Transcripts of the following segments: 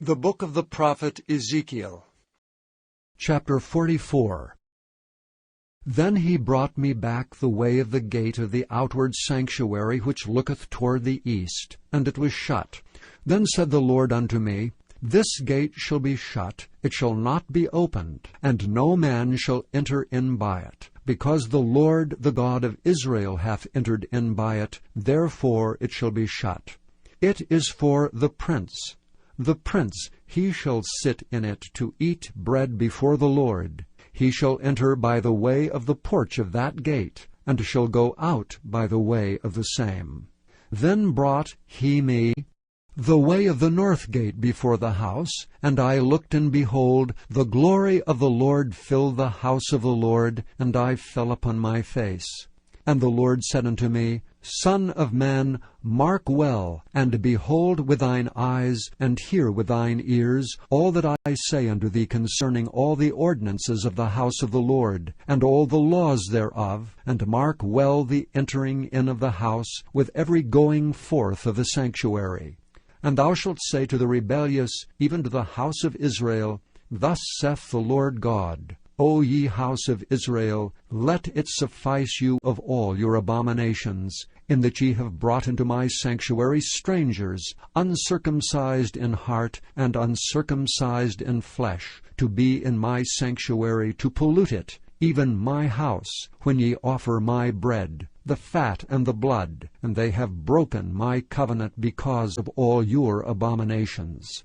The book of the prophet Ezekiel. Chapter 44. Then he brought me back the way of the gate of the outward sanctuary which looketh toward the east, and it was shut. Then said the Lord unto me, This gate shall be shut, it shall not be opened, and no man shall enter in by it. Because the Lord the God of Israel hath entered in by it, therefore it shall be shut. It is for the prince. The prince, he shall sit in it to eat bread before the Lord. He shall enter by the way of the porch of that gate, and shall go out by the way of the same. Then brought he me the way of the north gate before the house, and I looked, and behold, the glory of the Lord filled the house of the Lord, and I fell upon my face. And the Lord said unto me, Son of man, mark well, and behold with thine eyes, and hear with thine ears, all that I say unto thee concerning all the ordinances of the house of the Lord, and all the laws thereof, and mark well the entering in of the house, with every going forth of the sanctuary. And thou shalt say to the rebellious, even to the house of Israel, Thus saith the Lord God, O ye house of Israel, let it suffice you of all your abominations, in that ye have brought into my sanctuary strangers, uncircumcised in heart and uncircumcised in flesh, to be in my sanctuary, to pollute it, even my house, when ye offer my bread, the fat and the blood, and they have broken my covenant because of all your abominations.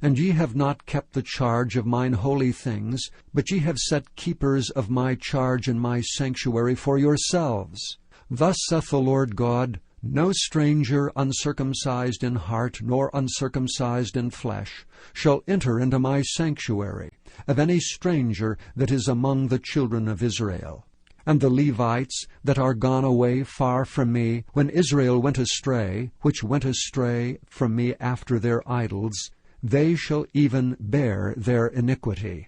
And ye have not kept the charge of mine holy things, but ye have set keepers of my charge in my sanctuary for yourselves. Thus saith the Lord God, No stranger uncircumcised in heart, nor uncircumcised in flesh, shall enter into my sanctuary, of any stranger that is among the children of Israel. And the Levites that are gone away far from me, when Israel went astray, which went astray from me after their idols, they shall even bear their iniquity.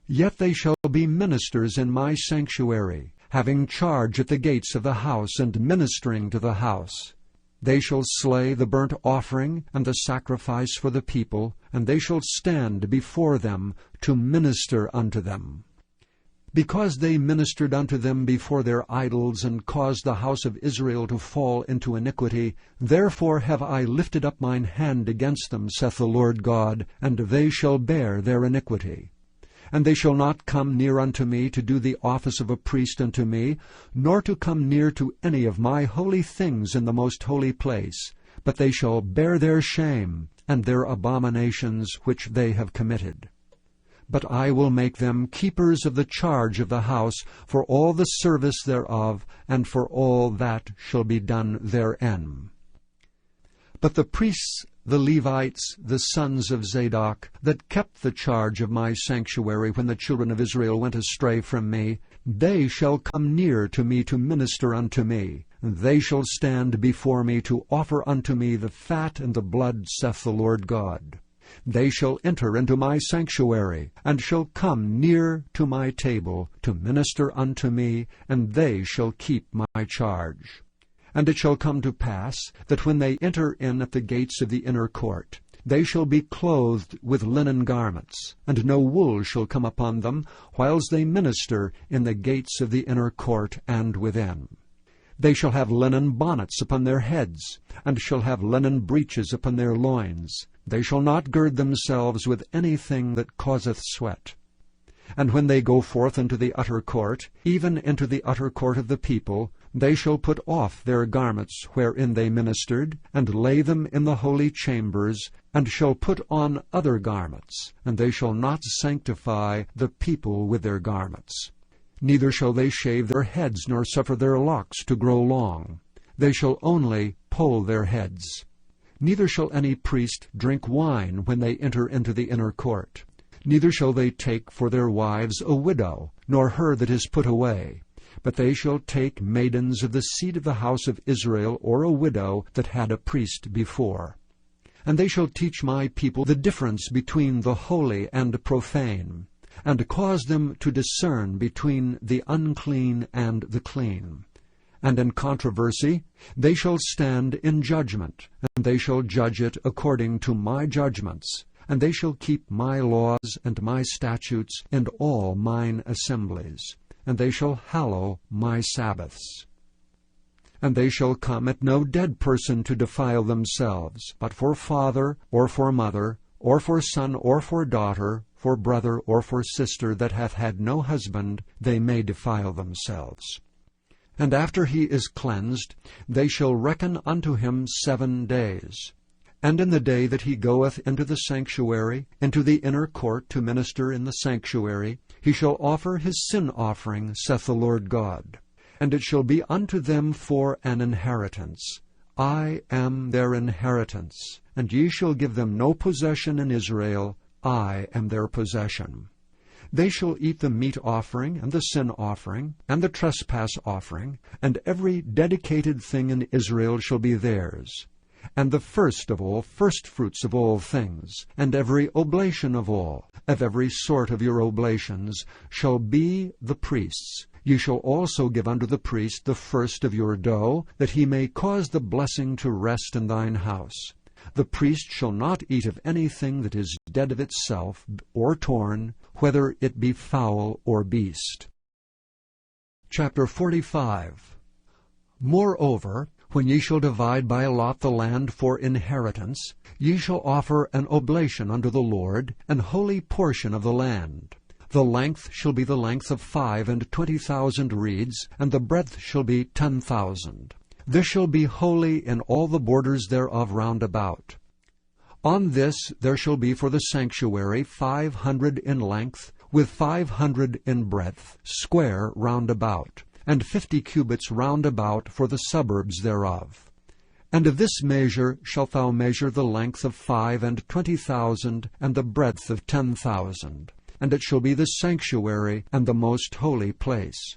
Yet they shall be ministers in my sanctuary, having charge at the gates of the house, and ministering to the house. They shall slay the burnt offering and the sacrifice for the people, and they shall stand before them to minister unto them. Because they ministered unto them before their idols, and caused the house of Israel to fall into iniquity, therefore have I lifted up mine hand against them, saith the Lord God, and they shall bear their iniquity. And they shall not come near unto me to do the office of a priest unto me, nor to come near to any of my holy things in the most holy place, but they shall bear their shame, and their abominations which they have committed. But I will make them keepers of the charge of the house, for all the service thereof, and for all that shall be done therein. But the priests, the Levites, the sons of Zadok, that kept the charge of my sanctuary when the children of Israel went astray from me, they shall come near to me to minister unto me, and they shall stand before me to offer unto me the fat and the blood, saith the Lord God. They shall enter into my sanctuary, and shall come near to my table to minister unto me, and they shall keep my charge. And it shall come to pass, that when they enter in at the gates of the inner court, they shall be clothed with linen garments, and no wool shall come upon them, whiles they minister in the gates of the inner court and within. They shall have linen bonnets upon their heads, and shall have linen breeches upon their loins. They shall not gird themselves with anything that causeth sweat. And when they go forth into the utter court, even into the utter court of the people, they shall put off their garments wherein they ministered, and lay them in the holy chambers, and shall put on other garments, and they shall not sanctify the people with their garments. Neither shall they shave their heads, nor suffer their locks to grow long. They shall only poll their heads. Neither shall any priest drink wine when they enter into the inner court. Neither shall they take for their wives a widow, nor her that is put away. But they shall take maidens of the seed of the house of Israel, or a widow that had a priest before. And they shall teach my people the difference between the holy and profane, and cause them to discern between the unclean and the clean. and in controversy they shall stand in judgment, and they shall judge it according to my judgments, and they shall keep my laws and my statutes in all mine assemblies, and they shall hallow my Sabbaths. And they shall come at no dead person to defile themselves, but for father or for mother, or for son or for daughter, for brother or for sister that hath had no husband, they may defile themselves. And after he is cleansed, they shall reckon unto him 7 days. And in the day that he goeth into the sanctuary, into the inner court to minister in the sanctuary, he shall offer his sin offering, saith the Lord God. And it shall be unto them for an inheritance. I am their inheritance, and ye shall give them no possession in Israel. I am their possession. They shall eat the meat offering, and the sin offering, and the trespass offering, and every dedicated thing in Israel shall be theirs. And the first of all, firstfruits of all things, and every oblation of all, of every sort of your oblations, shall be the priest's. Ye shall also give unto the priest the first of your dough, that he may cause the blessing to rest in thine house. The priest shall not eat of anything that is dead of itself, or torn, whether it be fowl or beast. Chapter 45. Moreover, when ye shall divide by lot the land for inheritance, ye shall offer an oblation unto the Lord, an holy portion of the land. The length shall be the length of 25,000 reeds, and the breadth shall be 10,000. This shall be holy in all the borders thereof round about. On this there shall be for the sanctuary 500 in length, with 500 in breadth, square round about, and 50 cubits round about for the suburbs thereof. And of this measure shalt thou measure the length of 25,000, and the breadth of 10,000. And it shall be the sanctuary and the most holy place.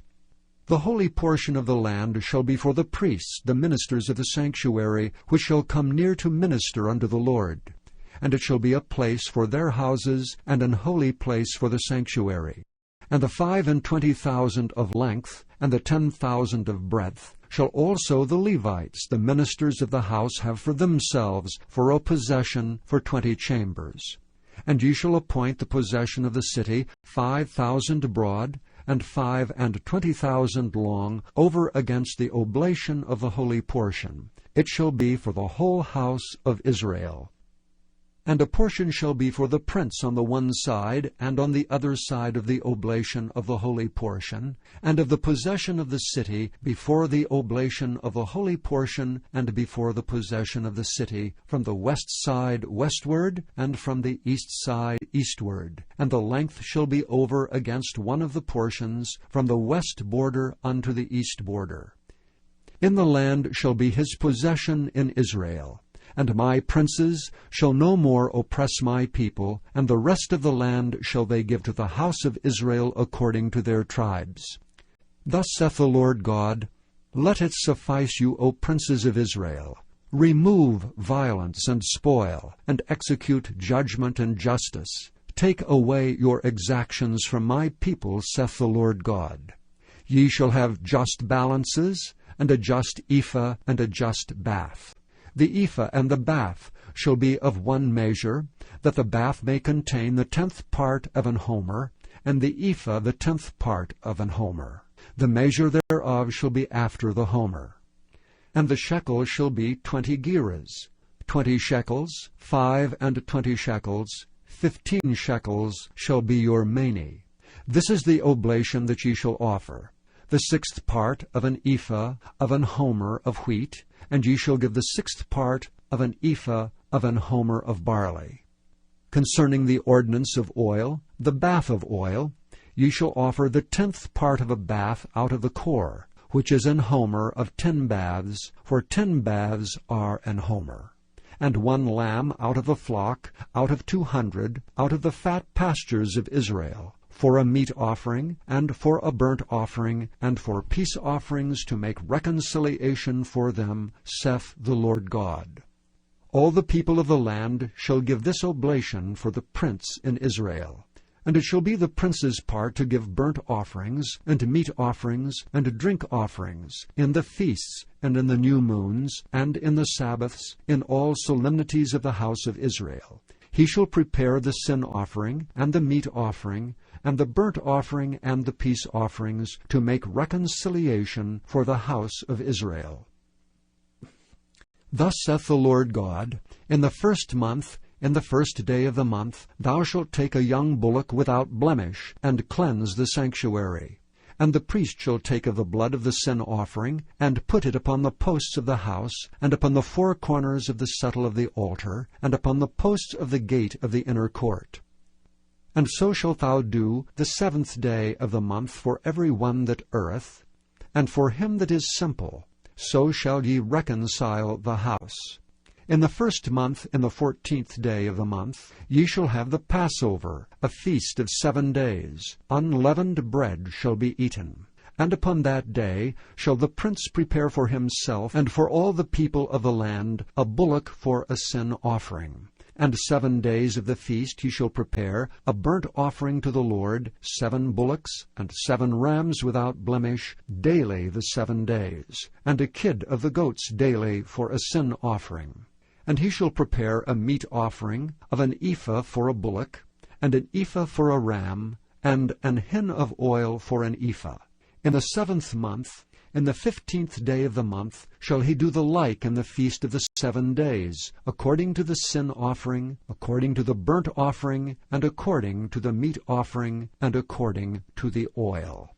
The holy portion of the land shall be for the priests, the ministers of the sanctuary, which shall come near to minister unto the Lord. And it shall be a place for their houses, and an holy place for the sanctuary. And the 25,000 of length, and the 10,000 of breadth, shall also the Levites, the ministers of the house, have for themselves, for a possession for 20 chambers. And ye shall appoint the possession of the city 5,000 broad, and 25,000 long, over against the oblation of the holy portion. It shall be for the whole house of Israel. And a portion shall be for the prince on the one side, and on the other side of the oblation of the holy portion, and of the possession of the city, before the oblation of the holy portion, and before the possession of the city, from the west side westward, and from the east side eastward. And the length shall be over against one of the portions, from the west border unto the east border. In the land shall be his possession in Israel. And my princes shall no more oppress my people, and the rest of the land shall they give to the house of Israel according to their tribes. Thus saith the Lord God, Let it suffice you, O princes of Israel. Remove violence and spoil, and execute judgment and justice. Take away your exactions from my people, saith the Lord God. Ye shall have just balances, and a just ephah, and a just bath. The ephah and the bath shall be of one measure, that the bath may contain the 10th part of an homer, and the ephah the 10th part of an homer. The measure thereof shall be after the homer. And the shekel shall be 20 gerahs, 20 shekels, 25 shekels, 15 shekels shall be your mani. This is the oblation that ye shall offer. The 6th part of an ephah of an homer of wheat, and ye shall give the 6th part of an ephah of an homer of barley. Concerning the ordinance of oil, the bath of oil, ye shall offer the 10th part of a bath out of the core, which is an homer of 10 baths, for 10 baths are an homer. And 1 lamb out of a flock, out of 200, out of the fat pastures of Israel, for a meat offering, and for a burnt offering, and for peace offerings to make reconciliation for them, saith the Lord God. All the people of the land shall give this oblation for the prince in Israel. And it shall be the prince's part to give burnt offerings, and meat offerings, and drink offerings, in the feasts, and in the new moons, and in the Sabbaths, in all solemnities of the house of Israel. He shall prepare the sin offering, and the meat offering, and the burnt offering, and the peace offerings, to make reconciliation for the house of Israel. Thus saith the Lord God, in the 1st month, in the 1st day of the month, thou shalt take a young bullock without blemish, and cleanse the sanctuary. And the priest shall take of the blood of the sin offering, and put it upon the posts of the house, and upon the 4 corners of the settle of the altar, and upon the posts of the gate of the inner court. And so shalt thou do the 7th day of the month for every one that erreth, and for him that is simple. So shall ye reconcile the house. In the 1st month, in the 14th day of the month, ye shall have the Passover, a feast of 7 days. Unleavened bread shall be eaten. And upon that day shall the prince prepare for himself and for all the people of the land a bullock for a sin offering. And 7 days of the feast he shall prepare a burnt offering to the Lord, 7 bullocks, and 7 rams without blemish, daily the 7 days, and a kid of the goats daily for a sin offering. And he shall prepare a meat offering of an ephah for a bullock, and an ephah for a ram, and an hin of oil for an ephah. In the 7th month, in the 15th day of the month, shall he do the like in the feast of the 7 days, according to the sin offering, according to the burnt offering, and according to the meat offering, and according to the oil.